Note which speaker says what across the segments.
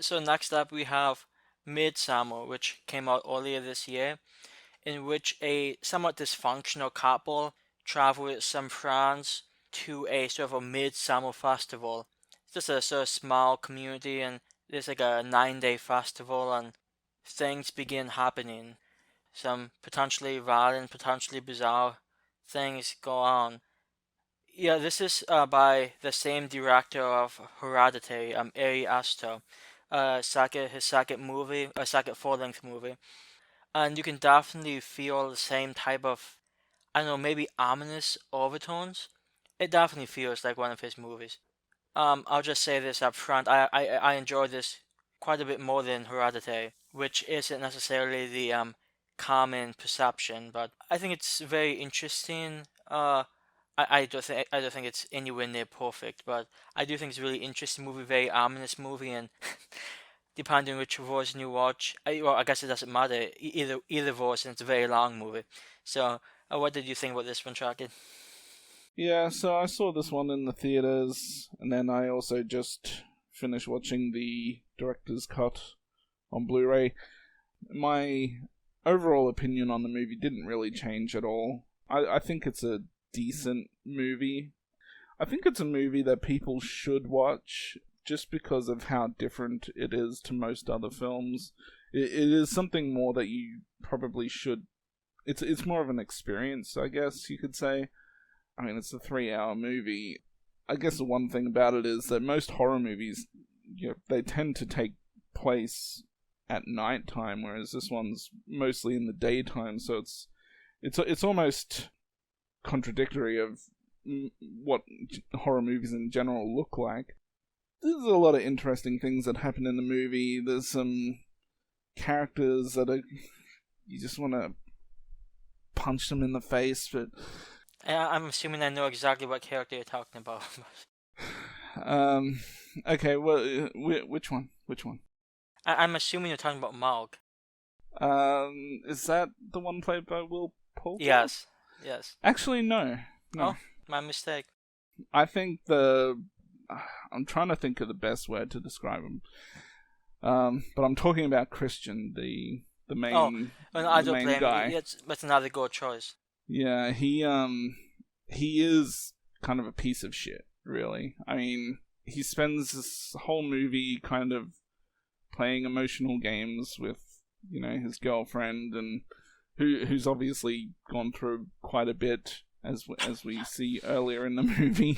Speaker 1: So next up we have Midsommar, which came out earlier this year, in which a somewhat dysfunctional couple travel with some friends to a sort of a midsummer festival. It's just a sort of small community, and there's like a 9 day festival, and things begin happening. Some potentially violent, potentially bizarre things go on. Yeah, this is by the same director of Hereditary, Ari Aster. His second movie, a second full-length movie, and you can definitely feel the same type of, I don't know, maybe ominous overtones. It definitely feels like one of his movies. I'll just say this up front. I enjoyed this quite a bit more than Hereditary, which isn't necessarily the common perception, but I think it's very interesting. I don't think it's anywhere near perfect, but I do think it's a really interesting movie, very ominous movie, and depending which version you watch, I guess it doesn't matter. Either version, it's a very long movie. So, what did you think about this one, Trakin?
Speaker 2: Yeah, so I saw this one in the theaters, and then I also just finished watching the director's cut on Blu-ray. My overall opinion on the movie didn't really change at all. I think it's a decent movie. I think it's a movie that people should watch just because of how different it is to most other films. It is something more that you probably should. It's more of an experience, I guess you could say. I mean, it's a 3-hour movie. I guess the one thing about it is that most horror movies, they tend to take place at night time, whereas this one's mostly in the daytime. So it's almost contradictory of what horror movies in general look like. There's a lot of interesting things that happen in the movie. There's some characters that are you just want to punch them in the face, but
Speaker 1: I'm assuming I know exactly what character you're talking about.
Speaker 2: um, okay, well, which one? Which one?
Speaker 1: I'm assuming you're talking about Maug.
Speaker 2: Is that the one played by Will Poulter?
Speaker 1: Yes, yes.
Speaker 2: Actually, no.
Speaker 1: Oh, my mistake.
Speaker 2: I think I'm trying to think of the best word to describe him. But I'm talking about Christian, the main,
Speaker 1: I
Speaker 2: the
Speaker 1: don't
Speaker 2: main
Speaker 1: blame
Speaker 2: guy.
Speaker 1: you. That's another good choice.
Speaker 2: Yeah, he is kind of a piece of shit, really. I mean, he spends this whole movie kind of playing emotional games with, his girlfriend, and who's obviously gone through quite a bit, as we see earlier in the movie.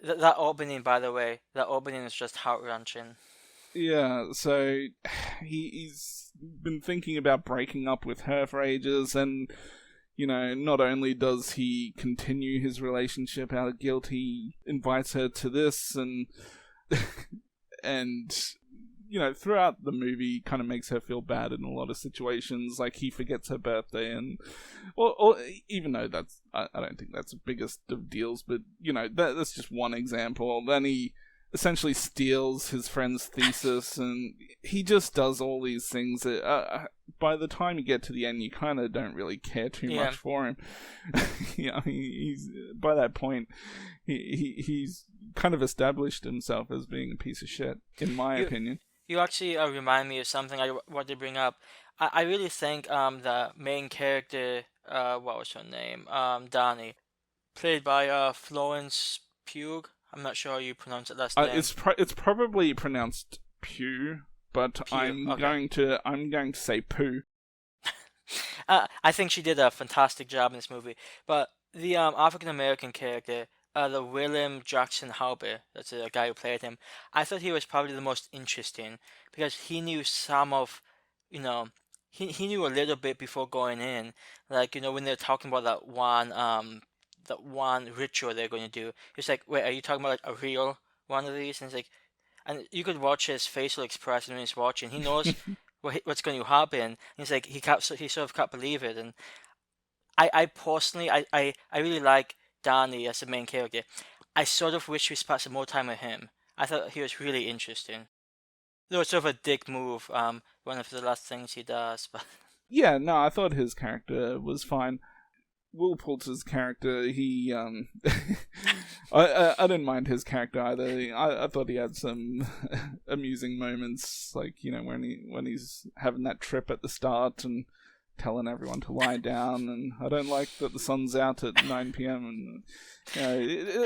Speaker 1: That opening, by the way, that opening is just heart wrenching.
Speaker 2: Yeah, so he's been thinking about breaking up with her for ages, and not only does he continue his relationship out of guilt, he invites her to this, and and throughout the that kind of makes her feel bad in a lot of situations. Like, he forgets her birthday, and or even though I don't think that's the biggest of deals, but that's just one example. Then he essentially steals his friend's thesis, and he just does all these things that by the time you get to the end, you kind of don't really care too much for him. He's by that point, he's kind of established himself as being a piece of shit, in my opinion.
Speaker 1: You actually remind me of something I wanted to bring up. I really think the main character, what was her name? Donnie, played by Florence Pugh. I'm not sure how you pronounce it last name.
Speaker 2: It's probably pronounced Pew, but
Speaker 1: Pugh,
Speaker 2: I'm
Speaker 1: okay.
Speaker 2: going to say Pooh.
Speaker 1: I think she did a fantastic job in this movie. But the African American character, the William Jackson Harper, that's the guy who played him. I thought he was probably the most interesting because he knew some of, you know, he knew a little bit before going in. Like, when they're talking about that one ritual they're going to do. It's like, wait, are you talking about like a real one of these? And it's like, and you could watch his facial expression when he's watching. He knows what's going to happen. And he's like, he sort of can't believe it. And I personally, I really like Danny as the main character. I sort of wish we spent some more time with him. I thought he was really interesting. Though it's sort of a dick move, one of the last things he does, but
Speaker 2: Yeah, no, I thought his character was fine. Will Poulter's character, he I didn't mind his character either. I thought he had some amusing moments, like, when he's having that trip at the start and telling everyone to lie down, and I don't like that the sun's out at 9 p.m. and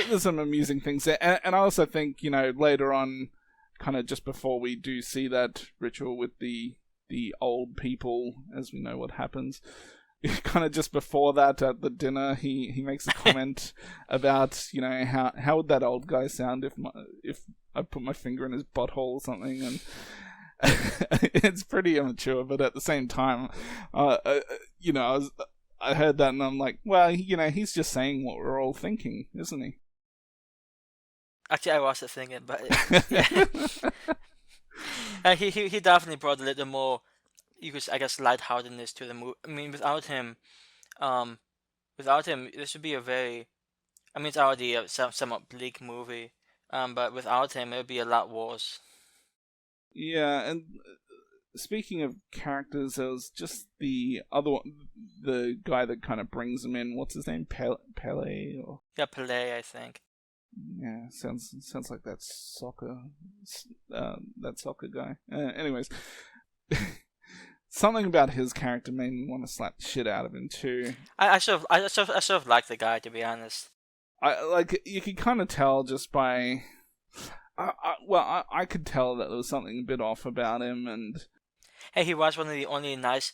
Speaker 2: there's some amusing things there. And I also think, later on, kind of just before we do see that ritual with the old people, as we know what happens, kind of just before that at the dinner, he makes a comment about, how would that old guy sound if I put my finger in his butthole or something, and it's pretty immature, but at the same time, I heard that and I'm like, well, he's just saying what we're all thinking, isn't he?
Speaker 1: Actually, I wasn't thinking, but yeah. He definitely brought a little more, I guess, lightheartedness to the movie. I mean, without him, this would be a very, I mean, it's already a somewhat bleak movie, but without him, it would be a lot worse.
Speaker 2: Yeah, and speaking of characters, there was just the other one, the guy that kind of brings him in. What's his name? Pele? Or...
Speaker 1: Yeah, Pele, I think.
Speaker 2: Yeah, sounds like that soccer guy. Anyways, something about his character made me want to slap the shit out of him too.
Speaker 1: I sort of like the guy, to be honest.
Speaker 2: You could kind of tell just by. I could tell that there was something a bit off about him, and
Speaker 1: hey, he was one of the only nice,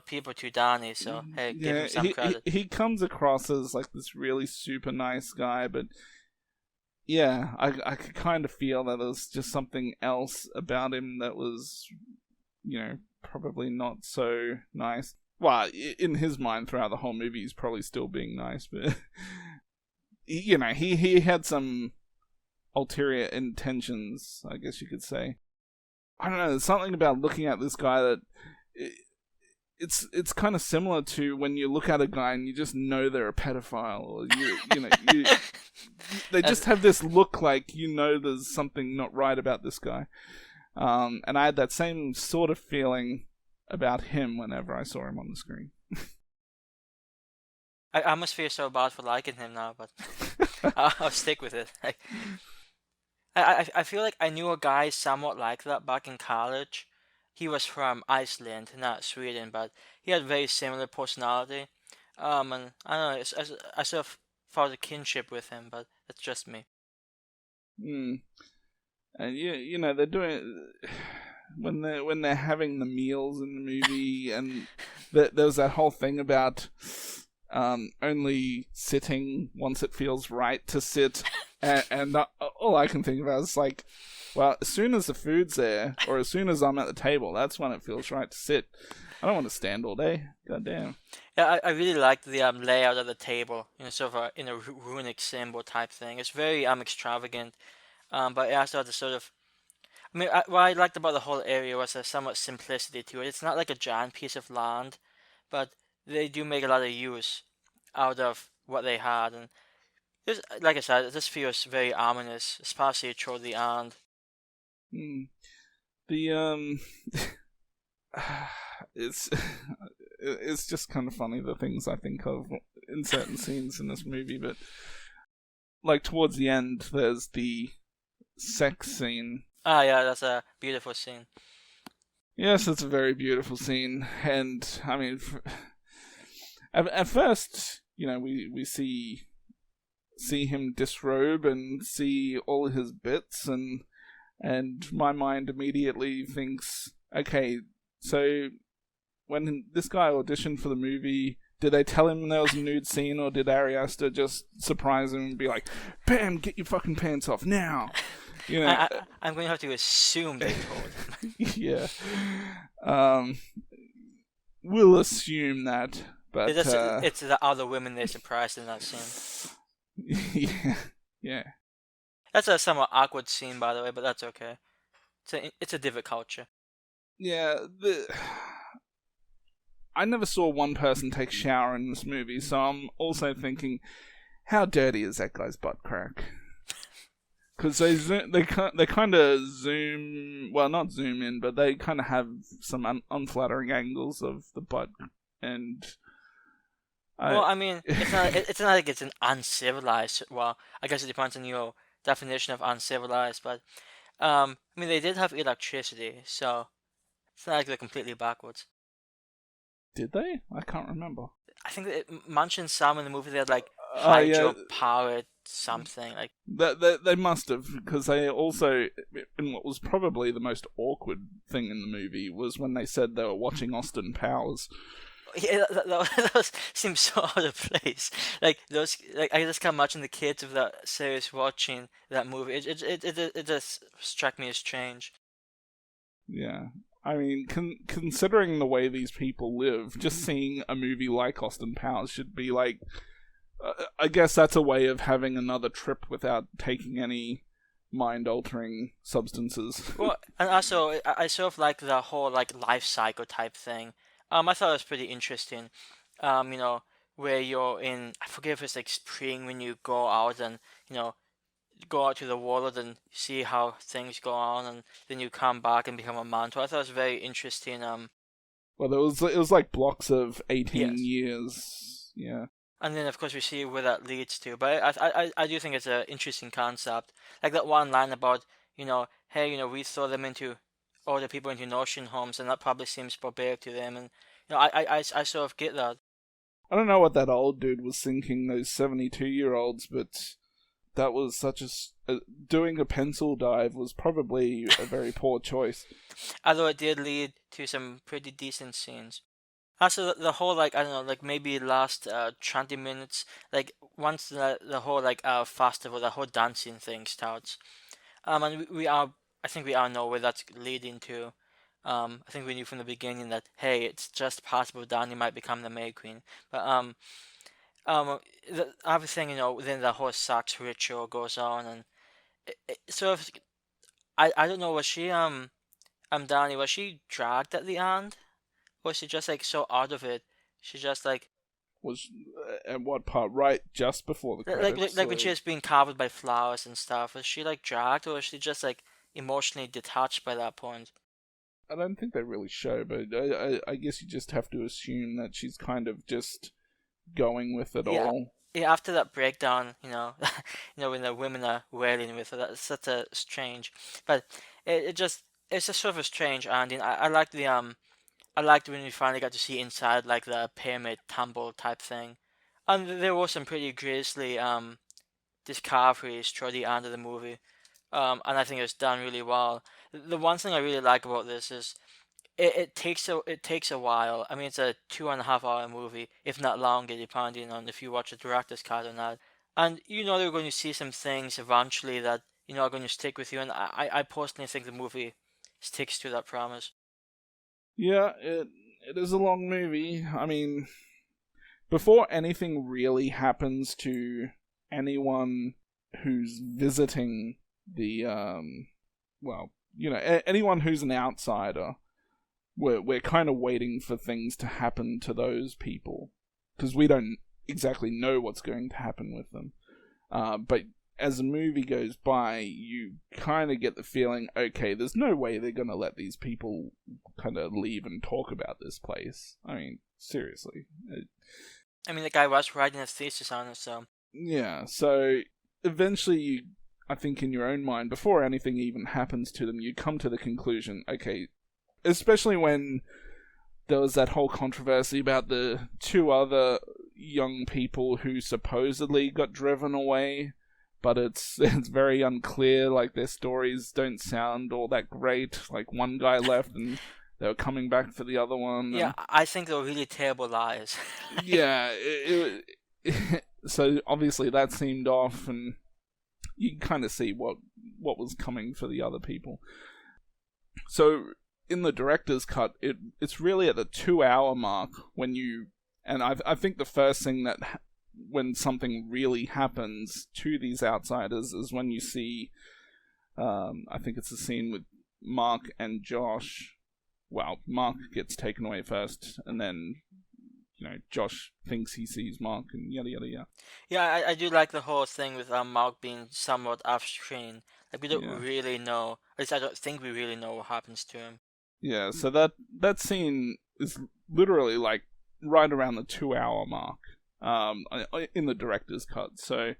Speaker 1: people to Donnie. So hey, give him some credit.
Speaker 2: He comes across as like this really super nice guy, but yeah, I could kind of feel that there was just something else about him that was, probably not so nice. Well, in his mind, throughout the whole movie, he's probably still being nice, but he had some ulterior intentions, I guess you could say. I don't know, there's something about looking at this guy that it's kind of similar to when you look at a guy and you just know they're a pedophile, or they just have this look like there's something not right about this guy. And I had that same sort of feeling about him whenever I saw him on the screen.
Speaker 1: I almost feel so bad for liking him now, but I'll stick with it. I feel like I knew a guy somewhat like that back in college. He was from Iceland, not Sweden, but he had very similar personality. And I don't know, I sort of felt a kinship with him, but that's just me.
Speaker 2: And they're doing when they're having the meals in the movie, and there was that whole thing about only sitting once it feels right to sit, and all I can think about is like, well, as soon as the food's there, or as soon as I'm at the table, that's when it feels right to sit. I don't want to stand all day. God damn.
Speaker 1: Yeah, I really like the layout of the table, sort of in a runic symbol type thing. It's very extravagant, but it also has a sort of. I mean, what I liked about the whole area was a somewhat simplicity to it. It's not like a giant piece of land, but they do make a lot of use out of what they had, and this, like I said, this feels very ominous, especially toward the end.
Speaker 2: The it's just kind of funny the things I think of in certain scenes in this movie, but like towards the end, there's the sex scene.
Speaker 1: Ah, yeah, that's a beautiful scene.
Speaker 2: Yes, it's a very beautiful scene, and I mean, at first, we see him disrobe and see all his bits, and my mind immediately thinks, okay, so when this guy auditioned for the movie, did they tell him there was a nude scene, or did Ari Aster just surprise him and be like, "Bam, get your fucking pants off now"?
Speaker 1: I'm going to have to assume they told him.
Speaker 2: Yeah. We'll assume that, but
Speaker 1: it's the other women they're surprised in that scene.
Speaker 2: Yeah.
Speaker 1: That's a somewhat awkward scene, by the way, but that's okay. It's a divot culture.
Speaker 2: Yeah, I never saw one person take a shower in this movie, so I'm also thinking, how dirty is that guy's butt crack? Because they kind of zoom, well, not zoom in, but they kind of have some unflattering angles of the butt, and
Speaker 1: Well,
Speaker 2: I
Speaker 1: I mean, it's not like it's an uncivilized. Well, I guess it depends on your definition of uncivilized, but I mean, they did have electricity, so it's not like they're completely backwards.
Speaker 2: did they? I can't remember.
Speaker 1: I think that it mentioned some in the movie they had like
Speaker 2: Yeah,
Speaker 1: hydro powered something. Like,
Speaker 2: they must have, because they also, in what was probably the most awkward thing in the movie, was when they said they were watching Austin Powers.
Speaker 1: yeah, that seems so out of place. Like those, like I just can't imagine the kids of that series watching that movie. It just struck me as strange.
Speaker 2: Yeah. I mean, considering the way these people live, just seeing a movie like Austin Powers should be like, I guess that's a way of having another trip without taking any mind-altering substances.
Speaker 1: Well, and also I sort of like the whole like life cycle type thing. I thought it was pretty interesting. You know, where you're in, I forget if it's like spring when you go out and you know go out to the world and see how things go on, and then you come back and become a mantle. I thought it was very interesting.
Speaker 2: Well, it was like blocks of 18
Speaker 1: Yes.
Speaker 2: years. Yeah.
Speaker 1: And then, of course, we see where that leads to. But I do think it's an interesting concept. Like that one line about, hey, we throw them into, all the people into nursing homes, and that probably seems barbaric to them. And, I sort of get that.
Speaker 2: I don't know what that old dude was thinking, those 72-year-olds, but that was doing a pencil dive was probably a very poor choice.
Speaker 1: Although it did lead to some pretty decent scenes. Also, the whole, like, I don't know, like, maybe last 20 minutes, like, once the whole, like, festival, the whole dancing thing starts. And I think we all know where that's leading to. I think we knew from the beginning that hey, it's just possible Dani might become the May Queen. But um, everything within the whole sex ritual goes on, and sort of, I don't know, was she Dani, was she dragged at the end, or was she just like so out of it? She just like
Speaker 2: Was at what part? Right just before the
Speaker 1: like like,
Speaker 2: credits?
Speaker 1: like when she was being covered by flowers and stuff. Was she like dragged, or was she just like emotionally detached by that point?
Speaker 2: I don't think they really show, but I guess you just have to assume that she's kind of just going with it
Speaker 1: Yeah,
Speaker 2: all.
Speaker 1: yeah. After that breakdown, when the women are wailing with her, that's such a strange. But it's just sort of a strange ending. I liked when we finally got to see inside like the pyramid temple type thing, and there were some pretty grisly discoveries toward the end of the movie. And I think it was done really well. The one thing I really like about this is it takes a while. I mean, it's a 2.5 hour movie, if not longer, depending on if you watch the director's cut or not. And you're going to see some things eventually that are going to stick with you. And I personally think the movie sticks to that promise.
Speaker 2: Yeah, it is a long movie. I mean, before anything really happens to anyone who's visiting the well, anyone who's an outsider, we're kind of waiting for things to happen to those people because we don't exactly know what's going to happen with them. But as the movie goes by, you kind of get the feeling, okay, there's no way they're going to let these people kind of leave and talk about this place. I mean, seriously.
Speaker 1: I mean, the guy was writing a thesis on it, so
Speaker 2: Yeah, so eventually I think in your own mind, before anything even happens to them, you come to the conclusion, okay, especially when there was that whole controversy about the two other young people who supposedly got driven away, but it's very unclear, like their stories don't sound all that great. Like one guy left and they were coming back for the other one.
Speaker 1: yeah, I think they were really terrible lies.
Speaker 2: Yeah, so obviously that seemed off, and you can kind of see what was coming for the other people. So in the director's cut, it's really at the 2 hour mark when I think the first thing that when something really happens to these outsiders is when you see, I think it's a scene with Mark and Josh. Well, Mark gets taken away first, and then Josh thinks he sees Mark, and yada yada yada.
Speaker 1: Yeah, I do like the whole thing with Mark being somewhat off screen. Like we don't
Speaker 2: Yeah,
Speaker 1: really know. At least I don't think we really know what happens to him.
Speaker 2: yeah. So that scene is literally like right around the 2 hour mark. in the director's cut. So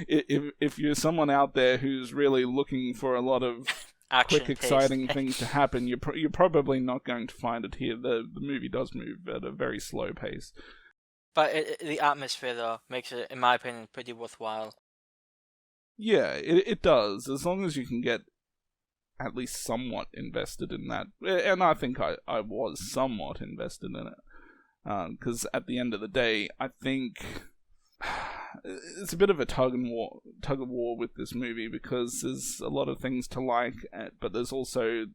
Speaker 2: if you're someone out there who's really looking for a lot of quick, exciting things to happen, you're probably not going to find it here. The movie does move at a very slow pace.
Speaker 1: But the atmosphere, though, makes it, in my opinion, pretty worthwhile.
Speaker 2: Yeah, it does, as long as you can get at least somewhat invested in that. And I think I was somewhat invested in it. Because at the end of the day, I think it's a bit of a tug of war with this movie, because there's a lot of things to like, but there's also,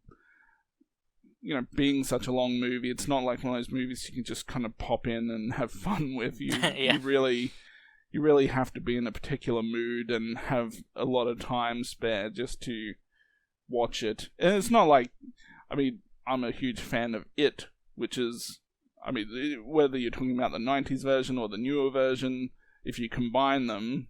Speaker 2: being such a long movie, it's not like one of those movies you can just kind of pop in and have fun with. You really have to be in a particular mood and have a lot of time spare just to watch it. And it's not like, I'm a huge fan of It, which is, whether you're talking about the 90s version or the newer version, if you combine them,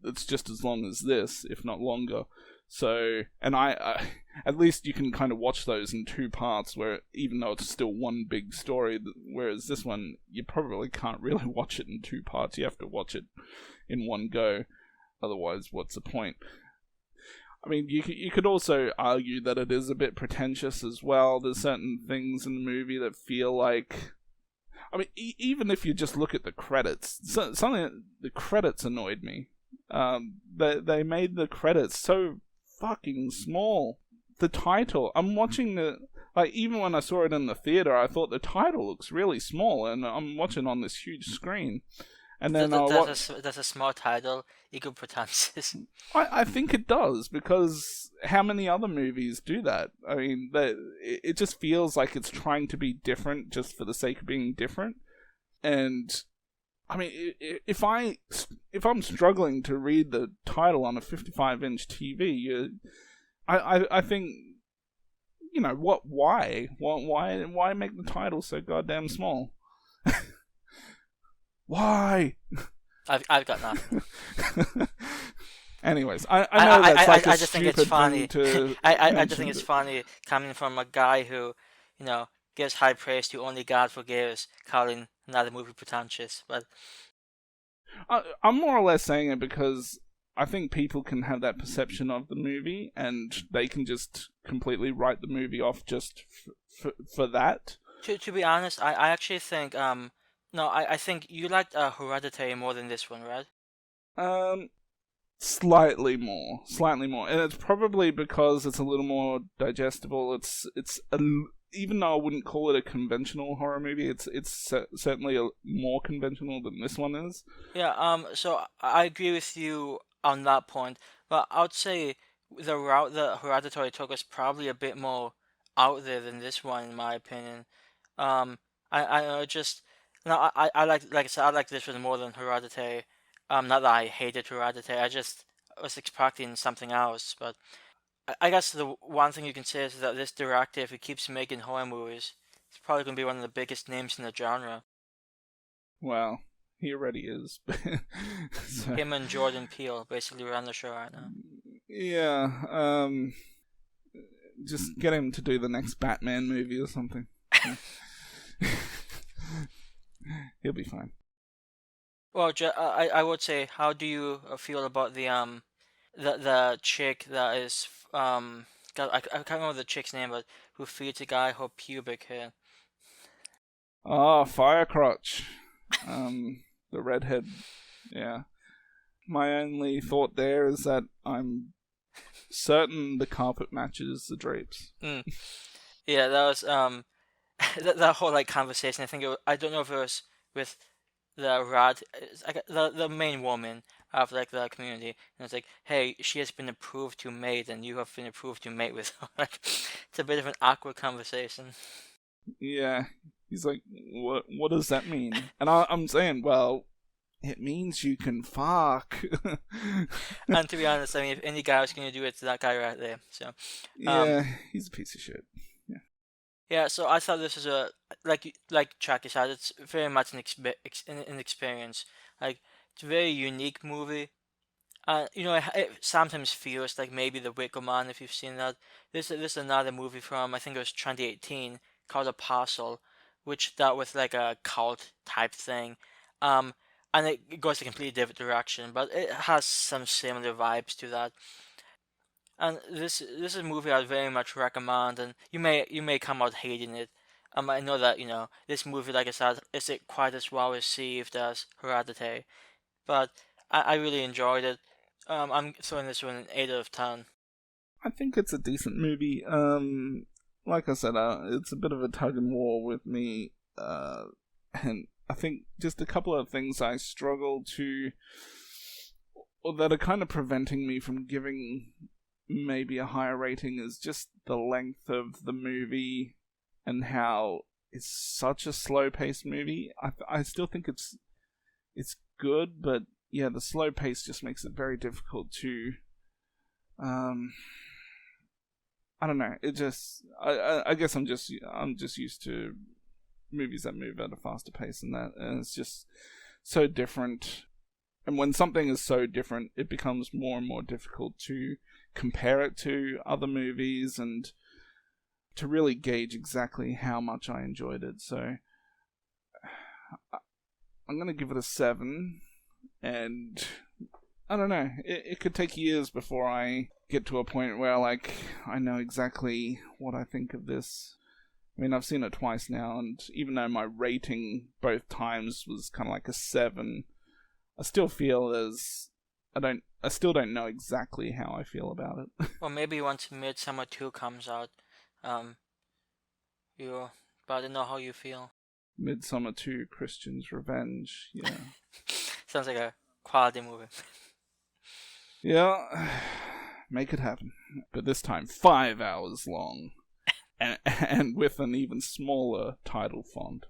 Speaker 2: it's just as long as this, if not longer. So, and I at least you can kind of watch those in two parts, where even though it's still one big story, whereas this one, you probably can't really watch it in two parts. You have to watch it in one go. Otherwise, what's the point? You could also argue that it is a bit pretentious as well. There's certain things in the movie that feel like, even if you just look at the credits, the credits annoyed me. They made the credits so fucking small. The title, I'm watching even when I saw it in the theater, I thought the title looks really small, and I'm watching on this huge screen. And then
Speaker 1: does a small title equal pretentious?
Speaker 2: I think it does, because how many other movies do that? It just feels like it's trying to be different just for the sake of being different. And if I'm struggling to read the title on a 55-inch TV, I think, what? Why make the title so goddamn small? Why?
Speaker 1: I've got nothing.
Speaker 2: Anyways, I know that's like a stupid thing to
Speaker 1: I just think it's funny coming from a guy who, gives high praise to Only God Forgives, calling another movie pretentious. But
Speaker 2: I'm more or less saying it because I think people can have that perception of the movie, and they can just completely write the movie off just for that.
Speaker 1: To be honest, I actually think no, I think you liked Hereditary more than this one, right?
Speaker 2: Slightly more, and it's probably because it's a little more digestible. It's even though I wouldn't call it a conventional horror movie, it's certainly more conventional than this one is.
Speaker 1: Yeah. So I agree with you on that point, but I would say the route that Hereditary took was probably a bit more out there than this one, in my opinion. I just no, I like I said, I like this one more than Hereditary. Not that I hated Hereditary, I just was expecting something else. But I guess the one thing you can say is that this director, if he keeps making horror movies, he's probably going to be one of the biggest names in the genre.
Speaker 2: Well, he already is.
Speaker 1: So, him and Jordan Peele basically run the show right now.
Speaker 2: Yeah, just get him to do the next Batman movie or something. He'll be fine.
Speaker 1: Well, I would say, how do you feel about the chick that is I can't remember the chick's name, but who feeds a guy her pubic hair?
Speaker 2: Oh, Firecrotch. The redhead. Yeah. My only thought there is that I'm certain the carpet matches the drapes.
Speaker 1: Yeah, that was that whole conversation. I think I don't know if it was with the main woman of the community, and it's like, hey, she has been approved to mate, and you have been approved to mate with her. It's a bit of an awkward conversation.
Speaker 2: Yeah, he's like, what does that mean? And I'm saying, well, it means you can fuck.
Speaker 1: And to be honest, if any guy was going to do it, it's that guy right there. So
Speaker 2: yeah, he's a piece of shit.
Speaker 1: Yeah, so I thought this was like Chucky said, it's very much an experience. It's a very unique movie. It sometimes feels like maybe The Wicker Man, if you've seen that. This is another movie from, I think it was 2018, called Apostle, which dealt with like a cult type thing. Um, and it goes a completely different direction, but it has some similar vibes to that. And this is a movie I'd very much recommend, and you may come out hating it. I know that this movie, like I said, isn't quite as well received as Hereditary, but I really enjoyed it. I'm throwing this one an 8 out of 10.
Speaker 2: I think it's a decent movie. Like I said, it's a bit of a tug and war with me, and I think just a couple of things I struggle to, or that are kind of preventing me from giving maybe a higher rating, is just the length of the movie and how it's such a slow-paced movie. I still think it's good, but yeah, the slow pace just makes it very difficult to. I don't know. It just. I guess I'm just used to movies that move at a faster pace than that, and it's just so different. And when something is so different, it becomes more and more difficult to compare it to other movies and to really gauge exactly how much I enjoyed it. So I'm going to give it a 7. And I don't know, it could take years before I get to a point where, like, I know exactly what I think of this. I mean, I've seen it twice now, and even though my rating both times was kind of like a 7, I still feel I still don't know exactly how I feel about it.
Speaker 1: Or maybe once Midsommar 2 comes out, you'll about to know how you feel.
Speaker 2: Midsommar 2, Christian's Revenge, yeah.
Speaker 1: Sounds like a quality movie.
Speaker 2: Yeah, make it happen. But this time, 5 hours long. And with an even smaller title font.